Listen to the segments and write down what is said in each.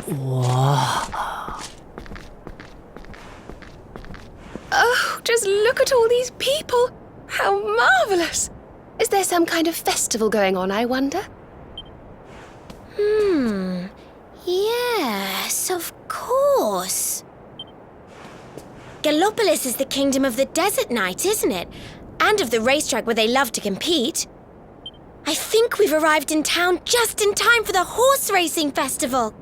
Whoa. Oh, just look at all these people! How marvellous! Is there some kind of festival going on, I wonder? Yes, of course. Gallopolis is the kingdom of the desert knight, isn't it? And of the racetrack where they love to compete. I think we've arrived in town just in time for the horse racing festival.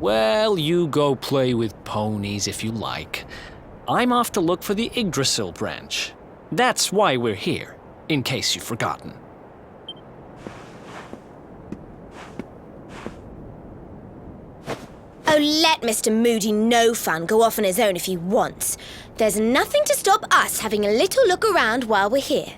Well, you go play with ponies if you like. I'm off to look for the Yggdrasil branch. That's why we're here, in case you've forgotten. Oh, let Mr. Moody No Fun go off on his own if he wants. There's nothing to stop us having a little look around while we're here.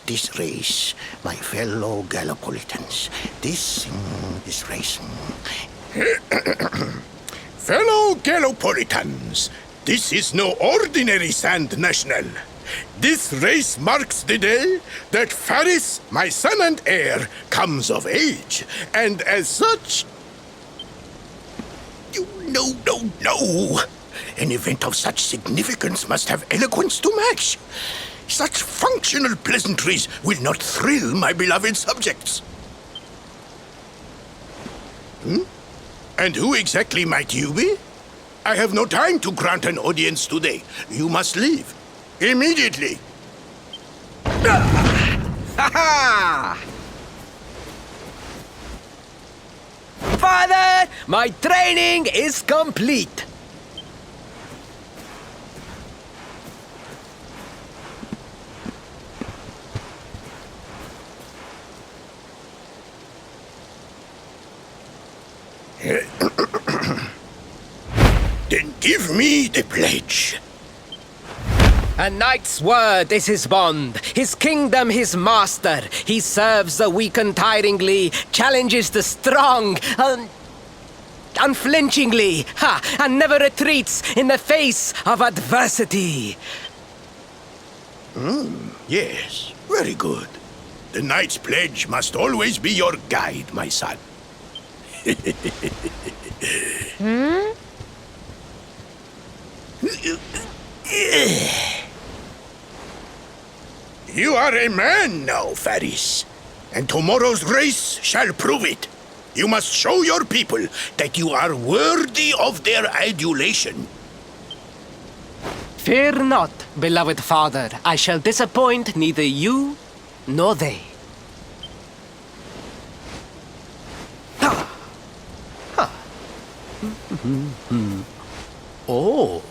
This race, my fellow Gallopolitans, this race. Fellow Gallopolitans, this is no ordinary Sand National. This race marks the day that Faris, my son and heir, comes of age, and as such... No. An event of such significance must have eloquence to match. Such functional pleasantries will not thrill my beloved subjects. And who exactly might you be? I have no time to grant an audience today. You must leave. Immediately. Ha-ha! Father, my training is complete. Then give me the pledge. A knight's word is his bond, his kingdom his master. He serves the weak untiringly, challenges the strong unflinchingly, and never retreats in the face of adversity. Yes, very good. The knight's pledge must always be your guide, my son. You are a man now, Faris, and tomorrow's race shall prove it. You must show your people that you are worthy of their adulation. Fear not, beloved father. I shall disappoint neither you nor they. Oh.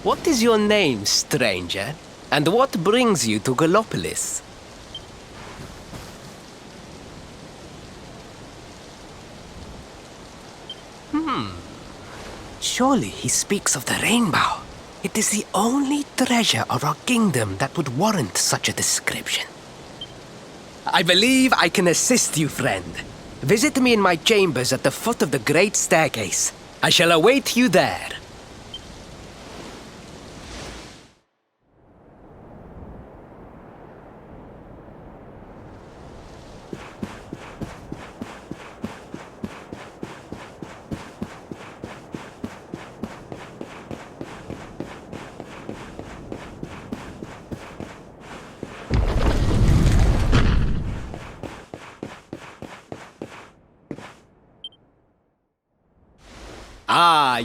What is your name, stranger? And what brings you to Gallopolis? Surely he speaks of the rainbow. It is the only treasure of our kingdom that would warrant such a description. I believe I can assist you, friend. Visit me in my chambers at the foot of the great staircase. I shall await you there.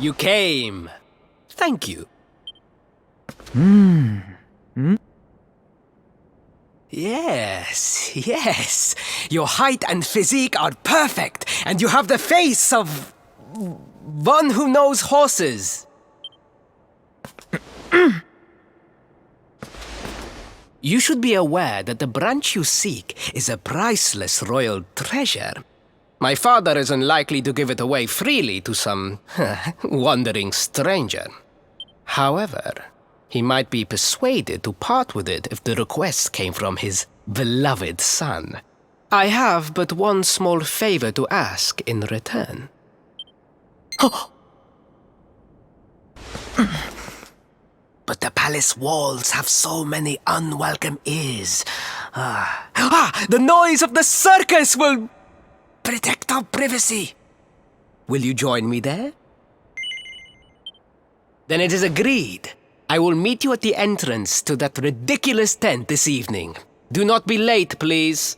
you came. Thank you. Yes. Your height and physique are perfect, and you have the face of one who knows horses. You should be aware that the branch you seek is a priceless royal treasure. My father is unlikely to give it away freely to some wandering stranger. However, he might be persuaded to part with it if the request came from his beloved son. I have but one small favor to ask in return. But the palace walls have so many unwelcome ears. The noise of the circus will protect our privacy. Will you join me there? Then it is agreed. I will meet you at the entrance to that ridiculous tent this evening. Do not be late, please.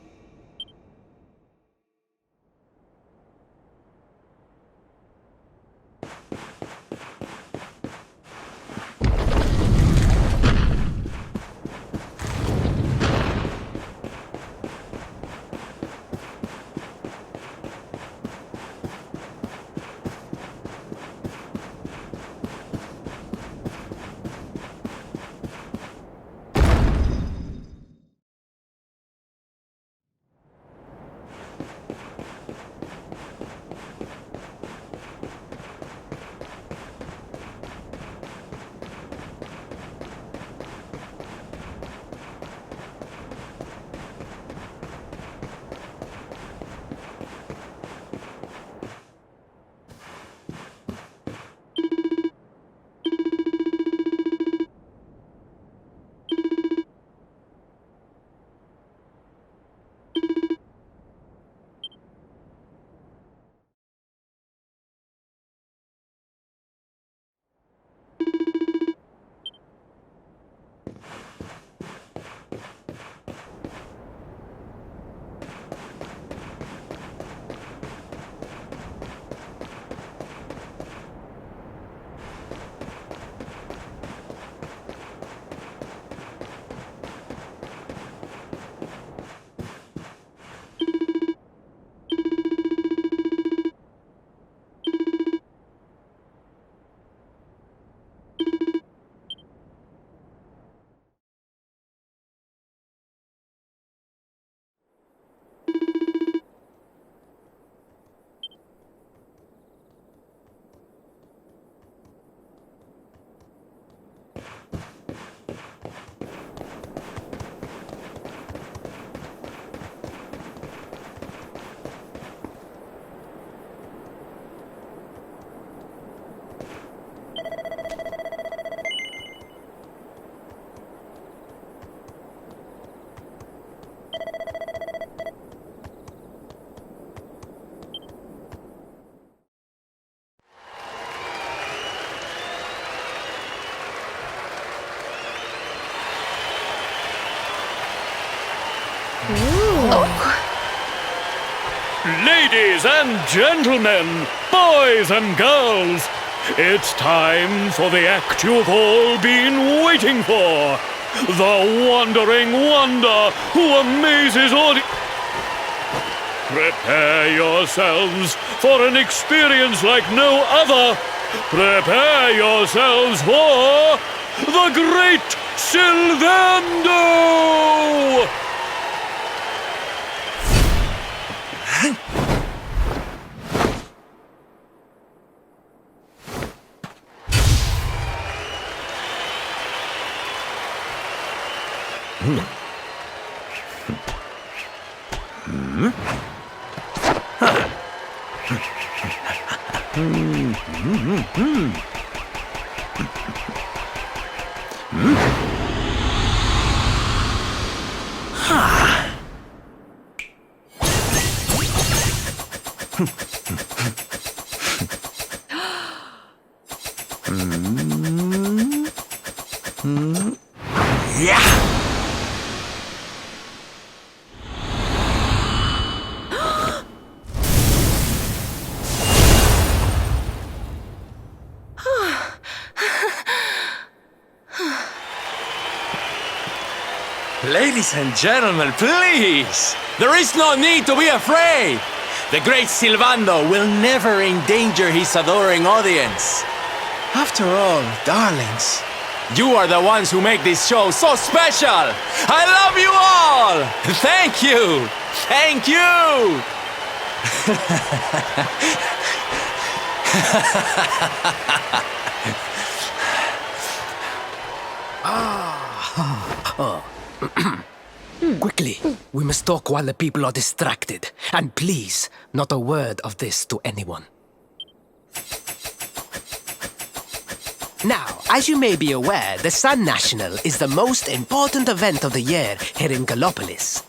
Ladies and gentlemen, boys and girls, it's time for the act you've all been waiting for. The wandering wonder who amazes Prepare yourselves for an experience like no other. Prepare yourselves for the Great Sylvando! Ladies and gentlemen, please! There is no need to be afraid! The great Silvando will never endanger his adoring audience. After all, darlings, you are the ones who make this show so special! I love you all! Thank you! Thank you! Quickly, we must talk while the people are distracted. And please, not a word of this to anyone. Now, as you may be aware, the Sun National is the most important event of the year here in Gallopolis.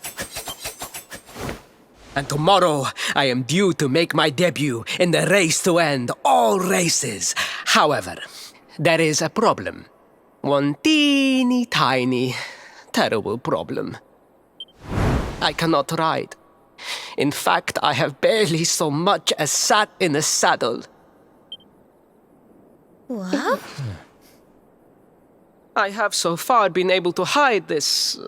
And tomorrow, I am due to make my debut in the race to end all races. However, there is a problem. One teeny tiny, terrible problem. I cannot ride. In fact, I have barely so much as sat in a saddle. What? I have so far been able to hide this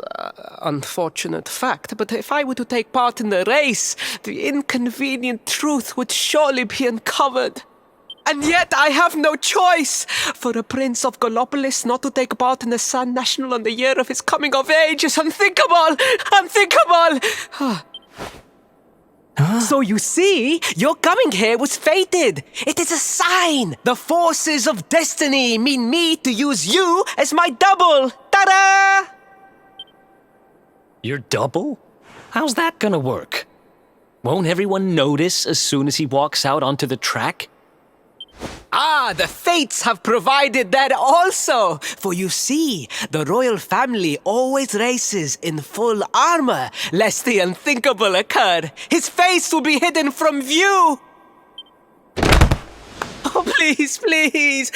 unfortunate fact, but if I were to take part in the race, the inconvenient truth would surely be uncovered. And yet I have no choice! For a prince of Gallopolis not to take part in the Sun National on the year of his coming of age is unthinkable! Unthinkable! So you see, your coming here was fated. It is a sign. The forces of destiny mean me to use you as my double. Ta-da! Your double? How's that gonna work? Won't everyone notice as soon as he walks out onto the track? Ah, the fates have provided that also. For you see, the royal family always races in full armor, lest the unthinkable occur. His face will be hidden from view. Oh, please, please,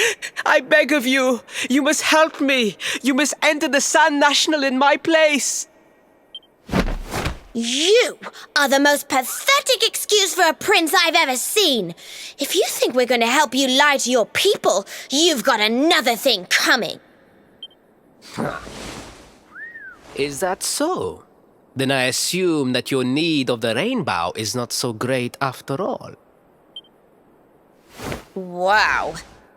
I beg of you. You must help me. You must enter the Sun National in my place. You are the most pathetic excuse for a prince I've ever seen. If you think we're going to help you lie to your people, you've got another thing coming. Is that so? Then I assume that your need of the rainbow is not so great after all. Wow.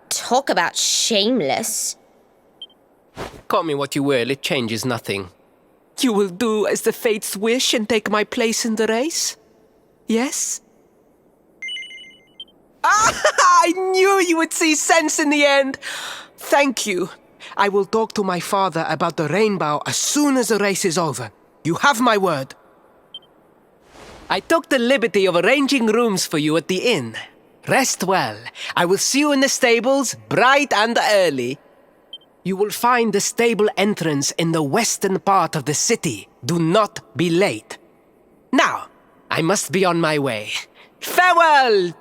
Talk about shameless. Call me what you will, it changes nothing. You will do as the fates wish and take my place in the race? Yes? I knew you would see sense in the end! Thank you. I will talk to my father about the rainbow as soon as the race is over. You have my word. I took the liberty of arranging rooms for you at the inn. Rest well. I will see you in the stables, bright and early. You will find the stable entrance in the western part of the city. Do not be late. Now, I must be on my way. Farewell!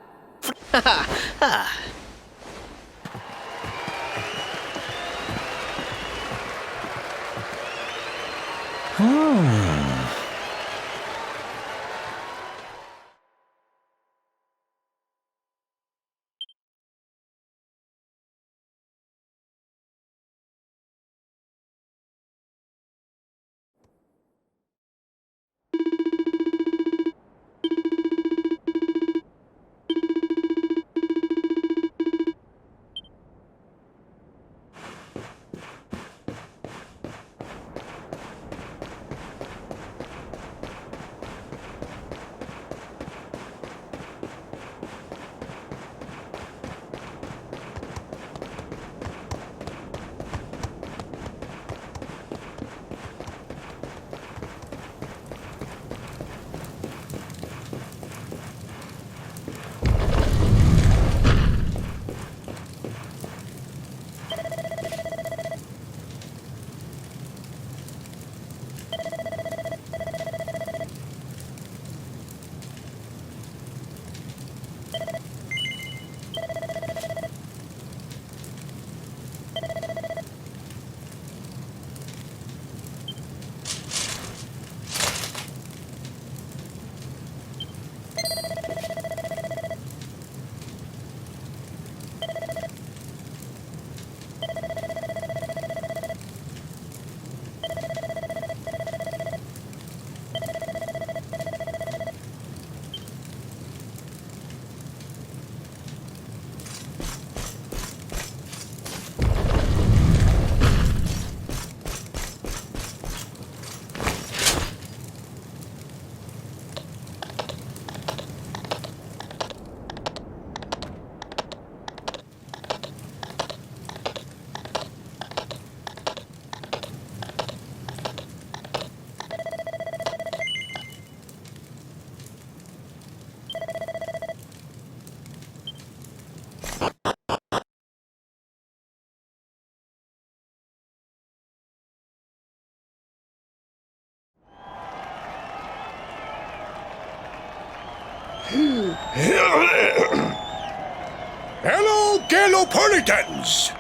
Hello, Gallopolitans!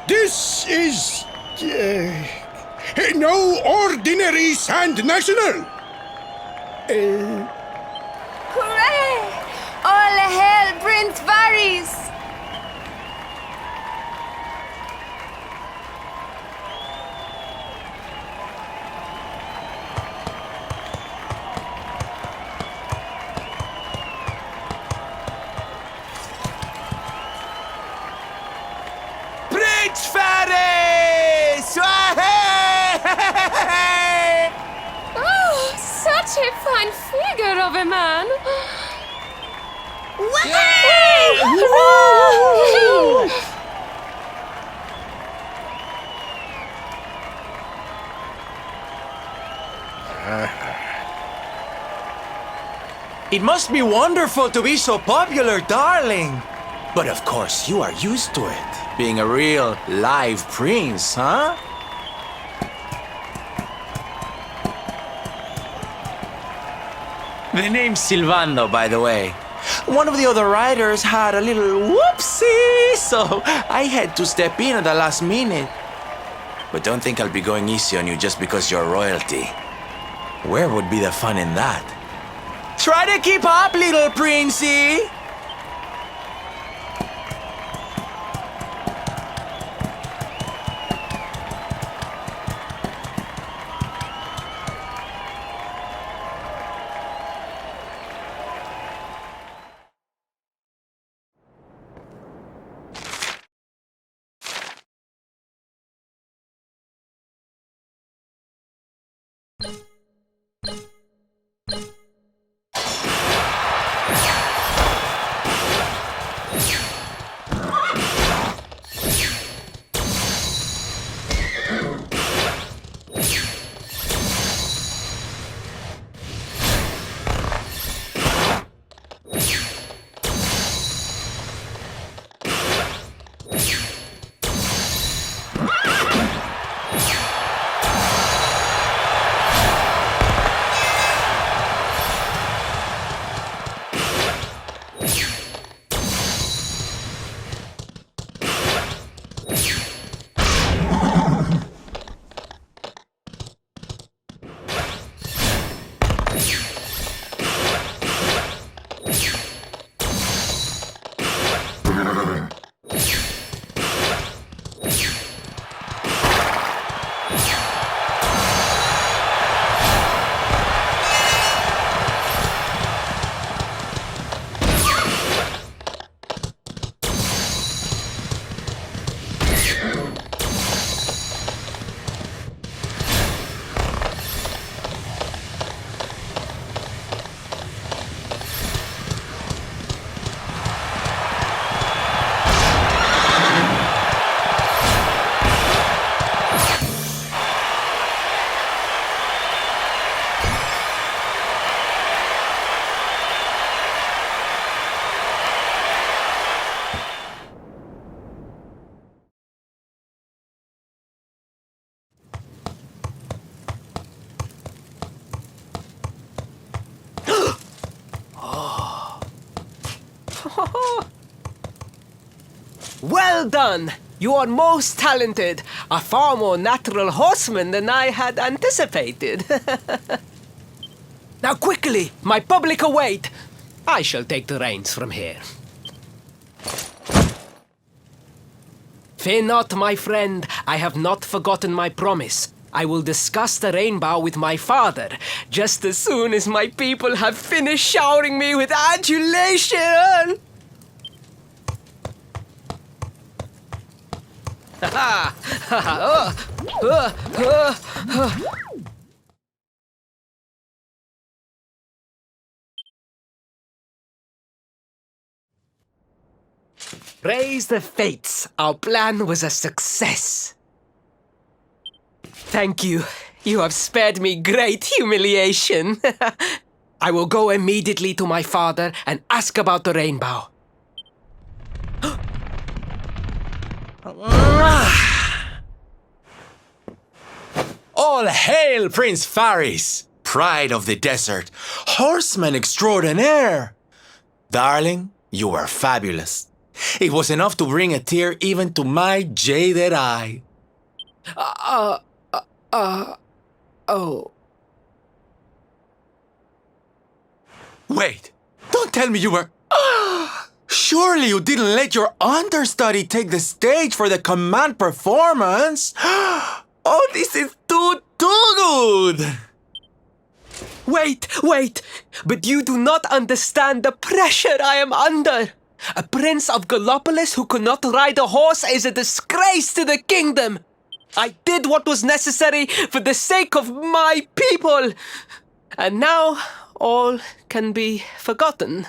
This is no ordinary Sand National. Hooray! All hail Prince Varys! Prince Ferris! Oh, such a fine figure of a man! It must be wonderful to be so popular, darling. But of course, you are used to it. Being a real live prince, huh? The name's Silvando, by the way. One of the other riders had a little whoopsie, so I had to step in at the last minute. But don't think I'll be going easy on you just because you're royalty. Where would be the fun in that? Try to keep up, little princey! Well done! You are most talented. A far more natural horseman than I had anticipated. Now quickly, my public await. I shall take the reins from here. Fear not, my friend. I have not forgotten my promise. I will discuss the rainbow with my father, just as soon as my people have finished showering me with adulation. Praise the fates, our plan was a success. Thank you. You have spared me great humiliation. I will go immediately to my father and ask about the rainbow. All hail Prince Faris, pride of the desert, horseman extraordinaire. Darling, you were fabulous. It was enough to bring a tear even to my jaded eye. Oh. Wait, don't tell me you were... Surely you didn't let your understudy take the stage for the command performance? Oh, this is too good! Wait! But you do not understand the pressure I am under. A prince of Gallopolis who could not ride a horse is a disgrace to the kingdom. I did what was necessary for the sake of my people. And now all can be forgotten.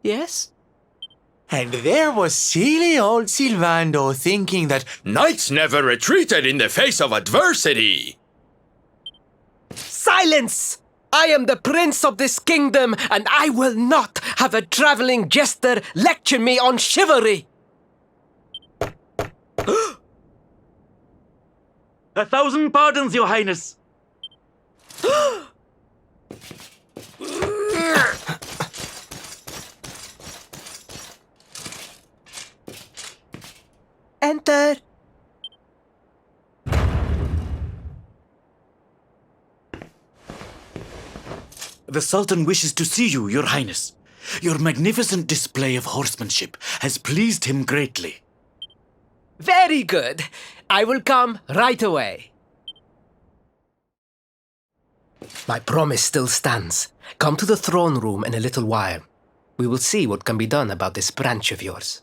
Yes? And there was silly old Silvando thinking that knights never retreated in the face of adversity. Silence! I am the prince of this kingdom, and I will not have a traveling jester lecture me on chivalry. 1,000 pardons, Your Highness. Enter. The Sultan wishes to see you, Your Highness. Your magnificent display of horsemanship has pleased him greatly. Very good. I will come right away. My promise still stands. Come to the throne room in a little while. We will see what can be done about this branch of yours.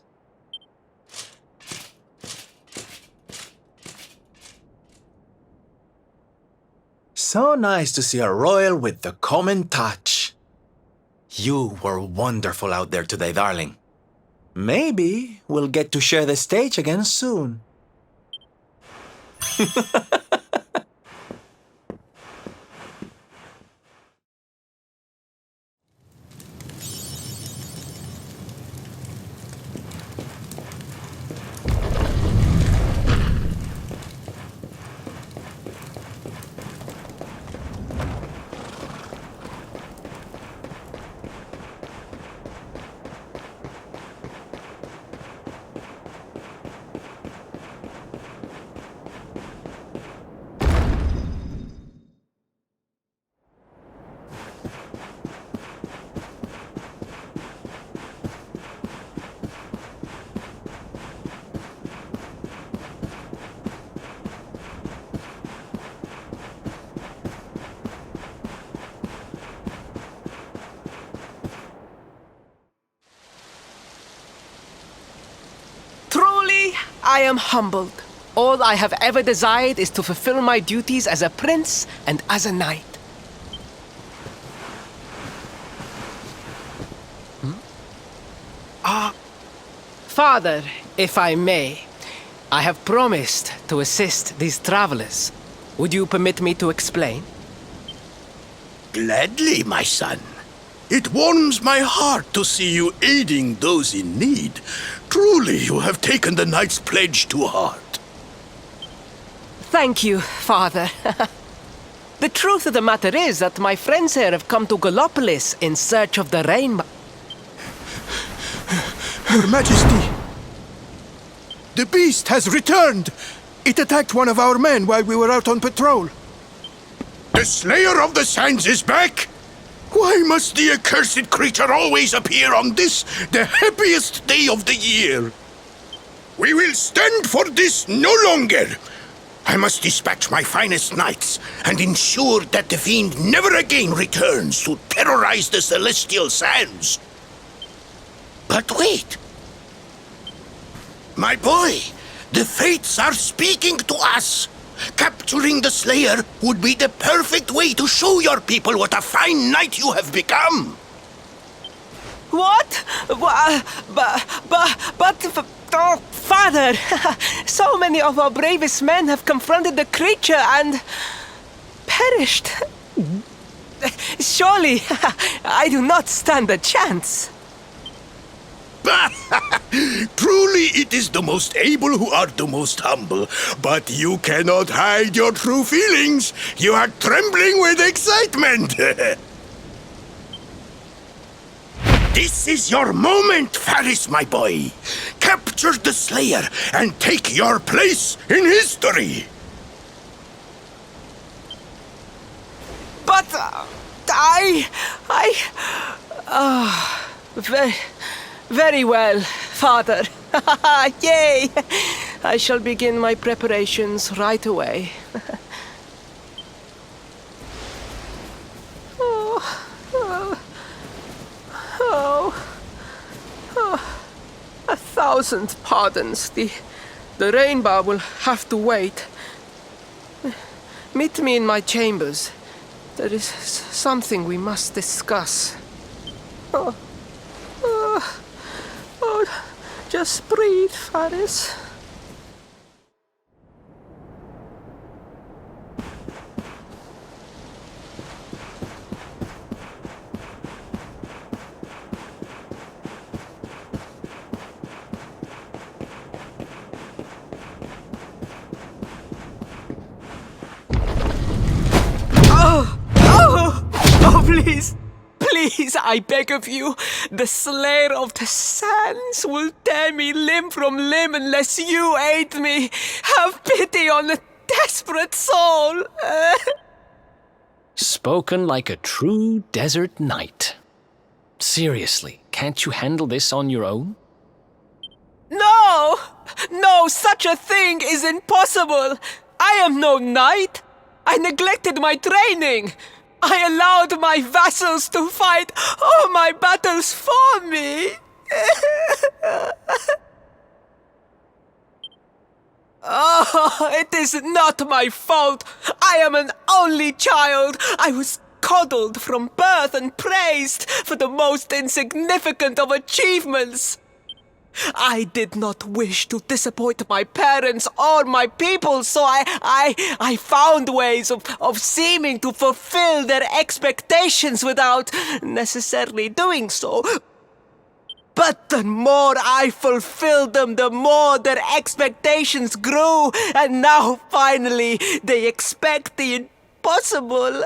So nice to see a royal with the common touch. You were wonderful out there today, darling. Maybe we'll get to share the stage again soon. I am humbled. All I have ever desired is to fulfill my duties as a prince and as a knight. Father, if I may, I have promised to assist these travelers. Would you permit me to explain? Gladly, my son. It warms my heart to see you aiding those in need. Truly, you have taken the knight's pledge to heart. Thank you, Father. The truth of the matter is that my friends here have come to Gallopolis in search of the rainbow. Your Majesty, the beast has returned. It attacked one of our men while we were out on patrol. The Slayer of the Sands is back? Why must the accursed creature always appear on this, the happiest day of the year? We will stand for this no longer. I must dispatch my finest knights and ensure that the fiend never again returns to terrorize the celestial sands. But wait. My boy, the fates are speaking to us. Capturing the Slayer would be the perfect way to show your people what a fine knight you have become. What? Oh, Father! So many of our bravest men have confronted the creature and perished. Surely, I do not stand a chance. Truly, it is the most able who are the most humble. But you cannot hide your true feelings. You are trembling with excitement. This is your moment, Faris, my boy. Capture the Slayer and take your place in history. But very well, Father. Yay! I shall begin my preparations right away. A thousand pardons. The rainbow will have to wait. Meet me in my chambers. There is something we must discuss. Just breathe, Faris. Oh, please. Please, I beg of you, the Slayer of the Sands will tear me limb from limb unless you aid me. Have pity on a desperate soul. Spoken like a true desert knight. Seriously, can't you handle this on your own? No! No, such a thing is impossible. I am no knight. I neglected my training. I allowed my vassals to fight all my battles for me. Oh, it is not my fault. I am an only child. I was coddled from birth and praised for the most insignificant of achievements. I did not wish to disappoint my parents or my people, so I found ways of seeming to fulfill their expectations without necessarily doing so. But the more I fulfilled them, the more their expectations grew, and now finally they expect the impossible.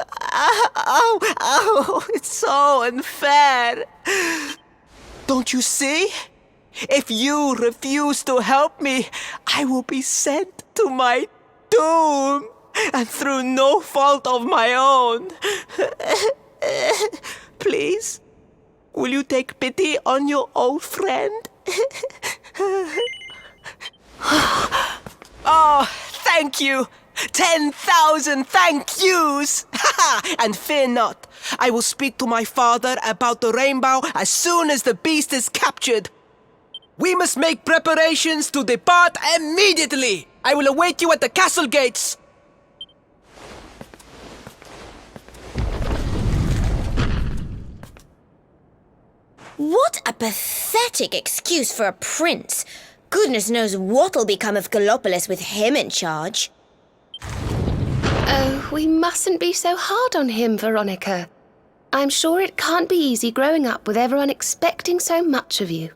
It's so unfair. Don't you see? If you refuse to help me, I will be sent to my doom, and through no fault of my own. Please, will you take pity on your old friend? Oh, thank you! 10,000 thank yous! And fear not, I will speak to my father about the rainbow as soon as the beast is captured. We must make preparations to depart immediately! I will await you at the castle gates! What a pathetic excuse for a prince. Goodness knows what'll become of Gallopolis with him in charge. Oh, we mustn't be so hard on him, Veronica. I'm sure it can't be easy growing up with everyone expecting so much of you.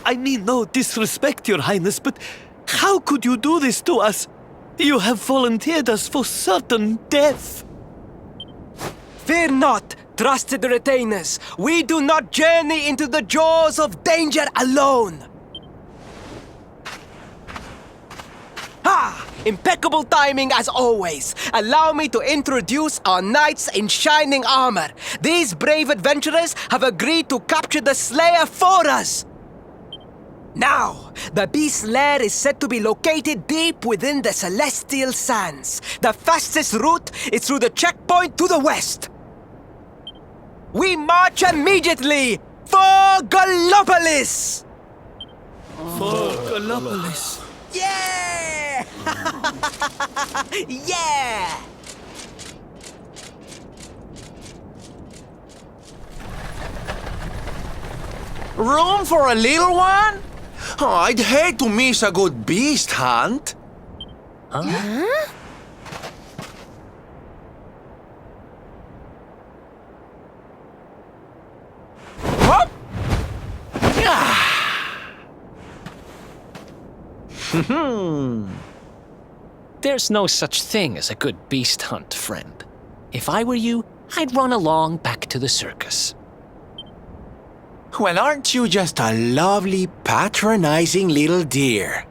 I mean no disrespect, Your Highness, but how could you do this to us? You have volunteered us for certain death. Fear not, trusted retainers. We do not journey into the jaws of danger alone. Impeccable timing as always. Allow me to introduce our knights in shining armor. These brave adventurers have agreed to capture the Slayer for us. Now, the beast's lair is said to be located deep within the Celestial Sands. The fastest route is through the checkpoint to the west. We march immediately for Gallopolis! For Gallopolis. Yeah! Yeah! Room for a little one? Oh, I'd hate to miss a good beast hunt. Hop! There's no such thing as a good beast hunt, friend. If I were you, I'd run along back to the circus. Well, aren't you just a lovely, patronizing little dear?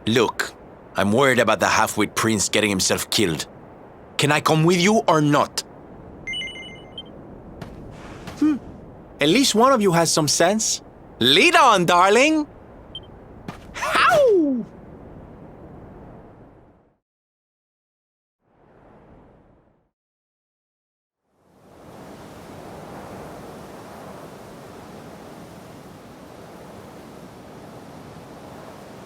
Look, I'm worried about the half-wit prince getting himself killed. Can I come with you or not? At least one of you has some sense. Lead on, darling! How?